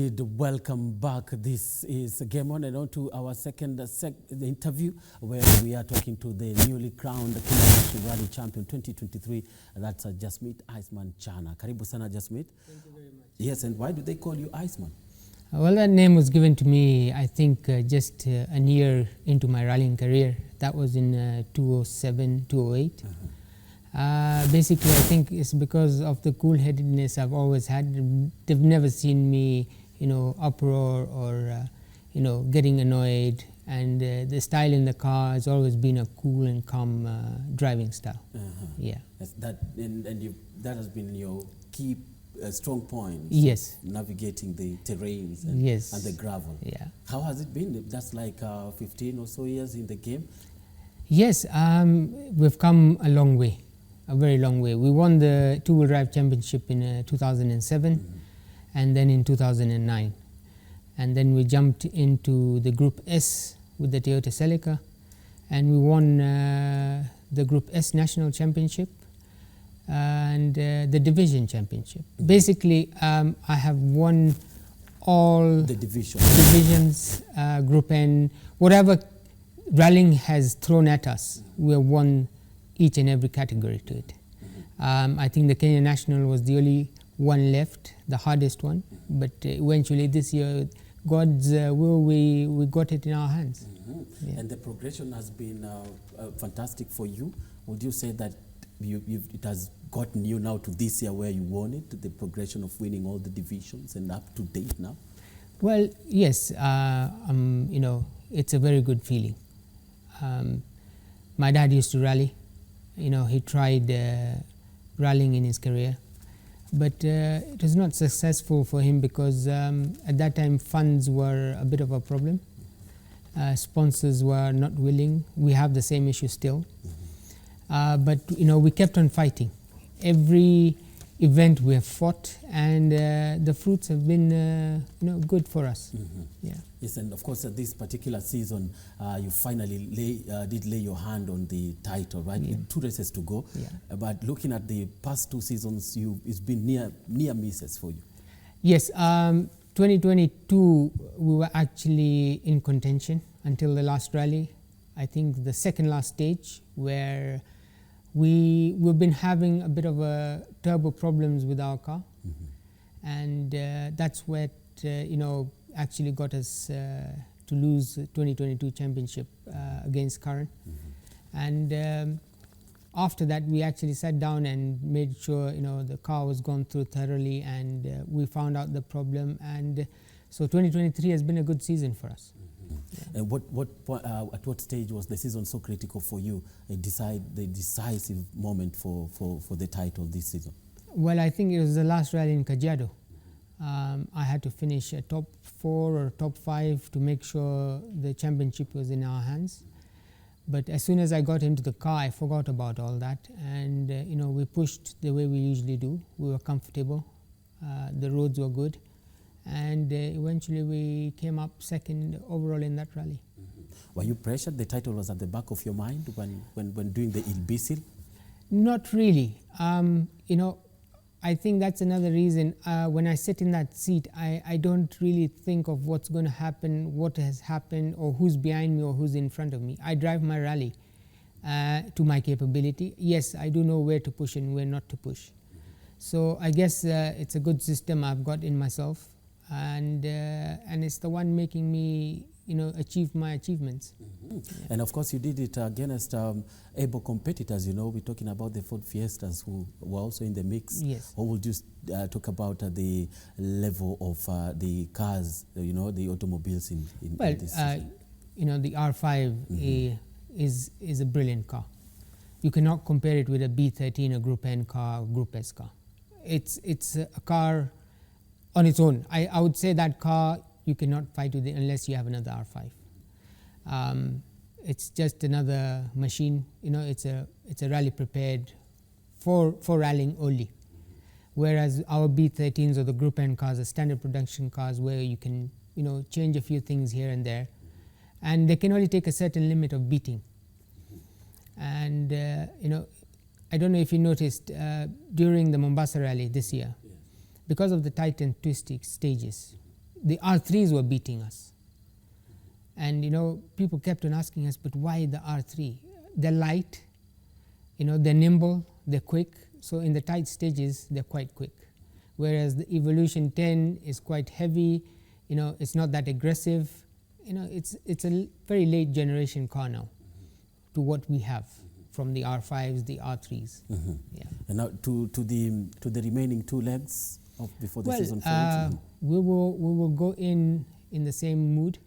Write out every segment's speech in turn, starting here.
Indeed, welcome back. This is Game On and on to our second interview where we are talking to the newly crowned KNRC Rally Champion 2023. That's Jasmeet Chana. Karibu sana Jasmeet. Thank you very much. Yes, and why do they call you Iceman? Well, that name was given to me, I think, just a year into my rallying career. That was in 2007, 2008. Basically, I think it's because of the cool-headedness I've always had. They've never seen me, uproar or, getting annoyed. And the style in the car has always been a cool and calm driving style. Yeah. That has been your key strong point. Yes. Navigating the terrains and, yes. and the gravel. Yeah. How has it been? That's like 15 or so years in the game. Yes, we've come a long way. A very long way. We won the two-wheel drive championship in 2007 and then in 2009. And then we jumped into the Group S with the Toyota Celica and we won the Group S National Championship and the Division Championship. Basically, I have won all the divisions, Group N, whatever rallying has thrown at us, we have won each and every category to it. I think the Kenya National was the only one left, the hardest one, but eventually this year, God's will, we got it in our hands. Yeah. And the progression has been fantastic for you. Would you say that it has gotten you now to this year where you won it, the progression of winning all the divisions and up to date now? Well, yes, it's a very good feeling. My dad used to rally. He tried rallying in his career, but it was not successful for him because at that time funds were a bit of a problem. Sponsors were not willing. We have the same issue still. But we kept on fighting. Every event we have fought and the fruits have been good for us. Yeah. Yes, and of course this particular season you finally did lay your hand on the title, right? Yeah. With 2 races to go. Yeah. But looking at the past 2 seasons, it's been near misses for you. Yes, 2022 we were actually in contention until the last rally. I think the second last stage where we've been having a bit of a turbo problems with our car, and that's what actually got us to lose 2022 championship against Curran. And after that, we actually sat down and made sure the car was gone through thoroughly, and we found out the problem. And so 2023 has been a good season for us. Yeah. And at what stage was the season so critical for you, the decisive moment for the title this season? Well, I think it was the last rally in Kajiado. I had to finish a top 4 or top 5 to make sure the championship was in our hands. But as soon as I got into the car, I forgot about all that. And, we pushed the way we usually do. We were comfortable. The roads were good. And eventually we came up second overall in that rally. Were you pressured? The title was at the back of your mind when doing the Ilbisil? Not really. I think that's another reason. When I sit in that seat, I don't really think of what's going to happen, what has happened, or who's behind me or who's in front of me. I drive my rally to my capability. Yes, I do know where to push and where not to push. So I guess it's a good system I've got in myself. And it's the one making me, achieve my achievements. Yeah. And of course, you did it against able competitors. We're talking about the Ford Fiestas who were also in the mix. Yes. Or would you talk about the level of the cars, the automobiles in this season? The R5 is a brilliant car. You cannot compare it with a B13, a Group N car, or Group S car. It's a car on its own. I would say that car you cannot fight with it unless you have another R5. It's just another machine. It's a rally prepared for rallying only. Whereas our B13s or the Group N cars are standard production cars where you can change a few things here and there, and they can only take a certain limit of beating. And I don't know if you noticed during the Mombasa rally this year, because of the tight and twisty stages, the R3s were beating us. And people kept on asking us, but why the R3? They're light, they're nimble, they're quick. So in the tight stages, they're quite quick. Whereas the Evolution 10 is quite heavy, it's not that aggressive. It's a very late generation car now to what we have from the R5s, the R3s. Yeah. And now to the remaining 2 legs before the season fades. We will go in the same mood,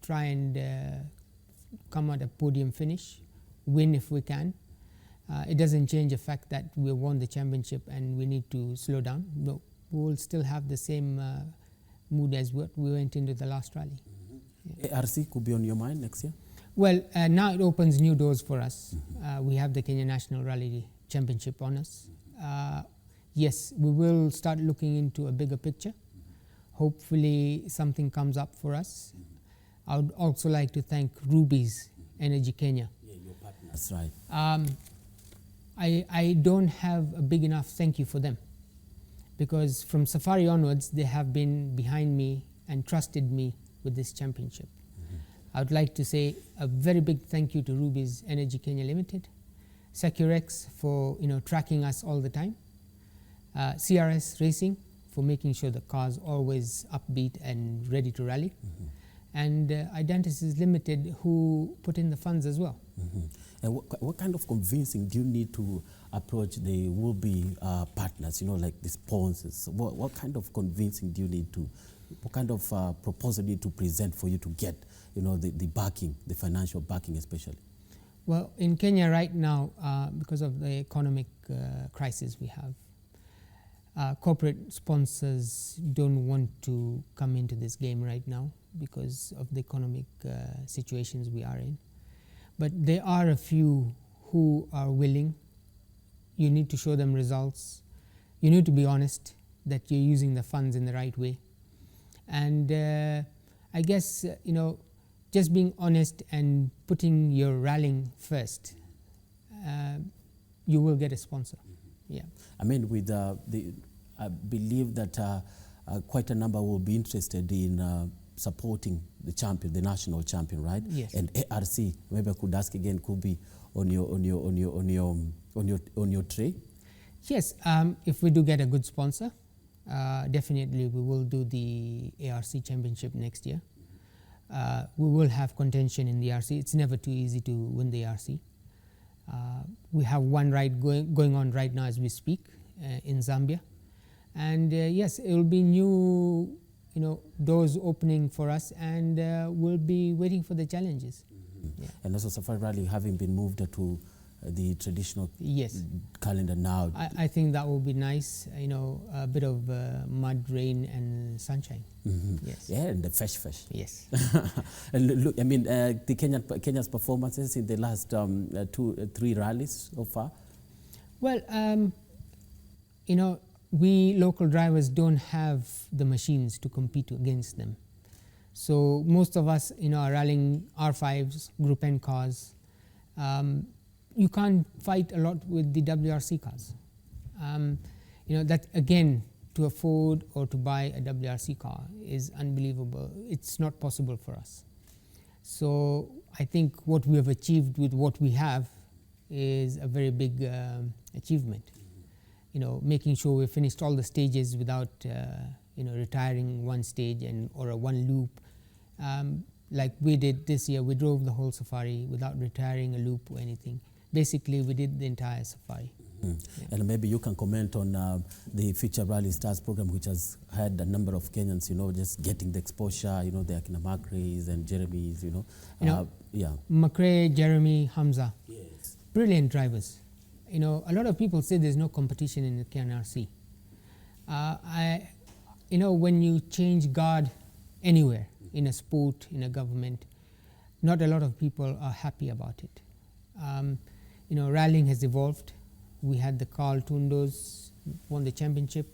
try and come at a podium finish, win if we can. It doesn't change the fact that we won the championship and we need to slow down. No, we will still have the same mood as what we went into the last rally. Yeah. KRC could be on your mind next year? Well, now it opens new doors for us. We have the Kenya National Rally Championship on us. Yes, we will start looking into a bigger picture. Hopefully something comes up for us. I would also like to thank Ruby's Energy Kenya. Yeah, your partner. That's right. I don't have a big enough thank you for them, because from Safari onwards they have been behind me and trusted me with this championship. I would like to say a very big thank you to Ruby's Energy Kenya Limited, Securex for tracking us all the time, CRS Racing for making sure the car's always upbeat and ready to rally, and Identities Limited who put in the funds as well. And what kind of convincing do you need to approach the will-be partners, like the sponsors? What kind of convincing do you need to, what kind of proposal do you need to present for you to get, the backing, the financial backing especially? Well, in Kenya right now, because of the economic crisis we have, corporate sponsors don't want to come into this game right now because of the economic situations we are in. But there are a few who are willing. You need to show them results. You need to be honest that you're using the funds in the right way. And I guess, just being honest and putting your rallying first, you will get a sponsor. Yeah. I mean, with I believe that quite a number will be interested in supporting the champion, the national champion, right? Yes. And ARC, maybe I could ask again, could be on your tray. Yes, if we do get a good sponsor, definitely we will do the ARC championship next year. We will have contention in the ARC. It's never too easy to win the ARC. We have one ride going on right now as we speak in Zambia, and yes, it will be new, doors opening for us, and we'll be waiting for the challenges. Yeah. And also Safari Rally having been moved to the traditional calendar now. I think that will be nice, a bit of mud, rain and sunshine. Yes. Yeah, and the fresh. Yes. And look, I mean, the Kenya's performances in the last 2-3 rallies so far? Well, we local drivers don't have the machines to compete against them. So most of us, are rallying R5s, Group N cars. You can't fight a lot with the WRC cars. That again, to afford or to buy a WRC car is unbelievable. It's not possible for us. So I think what we have achieved with what we have is a very big achievement. Making sure we finished all the stages without retiring one stage or a one loop. Like we did this year, we drove the whole safari without retiring a loop or anything. Basically, we did the entire safari. Yeah. And maybe you can comment on the Future Rally Stars program, which has had a number of Kenyans, just getting the exposure, the Akina Macrae's and Jeremy's, yeah. Macrae, Jeremy, Hamza, yes. Brilliant drivers. A lot of people say there's no competition in the KNRC. When you change guard anywhere, in a sport, in a government, not a lot of people are happy about it. Rallying has evolved. We had the Carl Tundos who won the championship,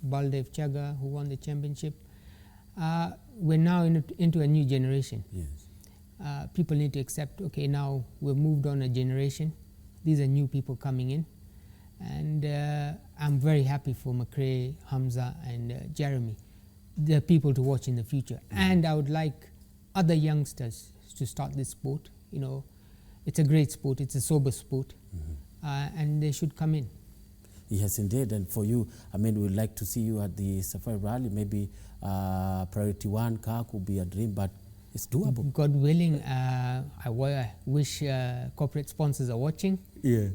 Baldev Chaga who won the championship. We're now into a new generation. Yes. People need to accept, okay, now we've moved on a generation. These are new people coming in. And I'm very happy for Macrae, Hamza and Jeremy. the people to watch in the future. And I would like other youngsters to start this sport. You know, it's a great sport, it's a sober sport, and they should come in. Yes, indeed. And for you, I mean, we'd like to see you at the Safari Rally. Maybe priority one car could be a dream, but it's doable. God willing, I wish corporate sponsors are watching,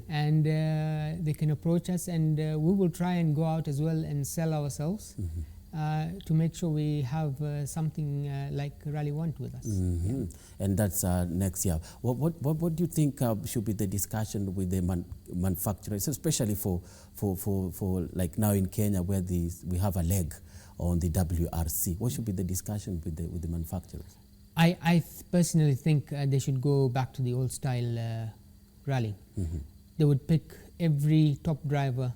and they can approach us, and we will try and go out as well and sell ourselves to make sure we have something like Rally 1 with us. And that's next year. What do you think should be the discussion with the manufacturers, especially for like now in Kenya where we have a leg on the WRC? What should be the discussion with the manufacturers? I personally think they should go back to the old style rally. They would pick every top driver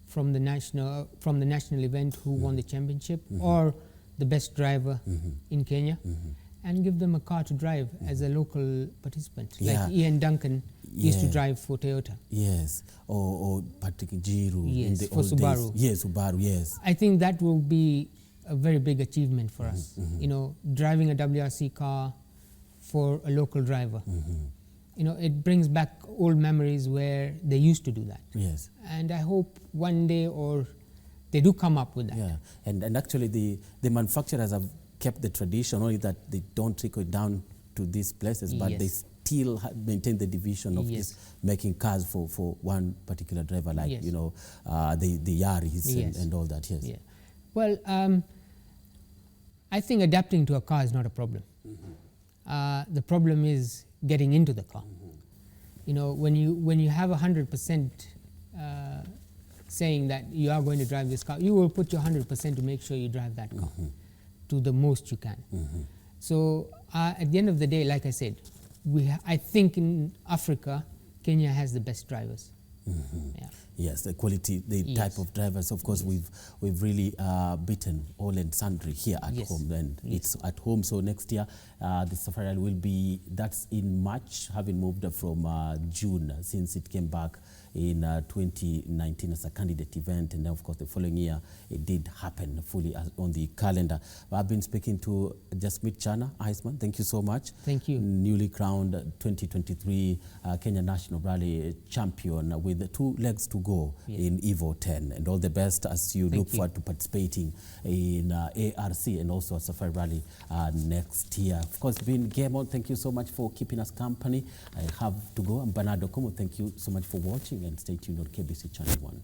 from the national event who won the championship, or the best driver in Kenya, and give them a car to drive as a local participant. Like Ian Duncan used to drive for Toyota. Yes, or Patrick Jiru in the for old Subaru. days. Yes, Subaru, yes. I think that will be a very big achievement for us. You know, driving a WRC car for a local driver. You know, it brings back old memories where they used to do that. Yes. And I hope one day or they do come up with that. Yeah, and actually the manufacturers have kept the tradition, only that they don't trickle it down to these places, but they still maintain the division of this making cars for one particular driver, like you know, the Yaris and all that. Yes. Yeah. Well, I think adapting to a car is not a problem. The problem is getting into the car. You know, when you have 100% saying that you are going to drive this car, you will put your 100% to make sure you drive that car to the most you can. So at the end of the day, like I said, I think in Africa, Kenya has the best drivers. Yes, the quality, the type of drivers. Of course, we've really beaten all and sundry here at home, and it's at home. So next year, the Safari Rally will be, that's in March, having moved from June since it came back in 2019 as a candidate event, and then of course the following year it did happen fully on the calendar. I've been speaking to Jasmeet Chana, Iceman. Thank you so much. Thank you. Newly crowned 2023 Kenya National Rally champion with 2 legs to go in Evo 10, and all the best as you look forward to participating in ARC and also a Safari Rally next year. Of course, being Game On, thank you so much for keeping us company. I have to go. I'm Bernardo Como. Thank you so much for watching, and stay tuned on KBC Channel 1.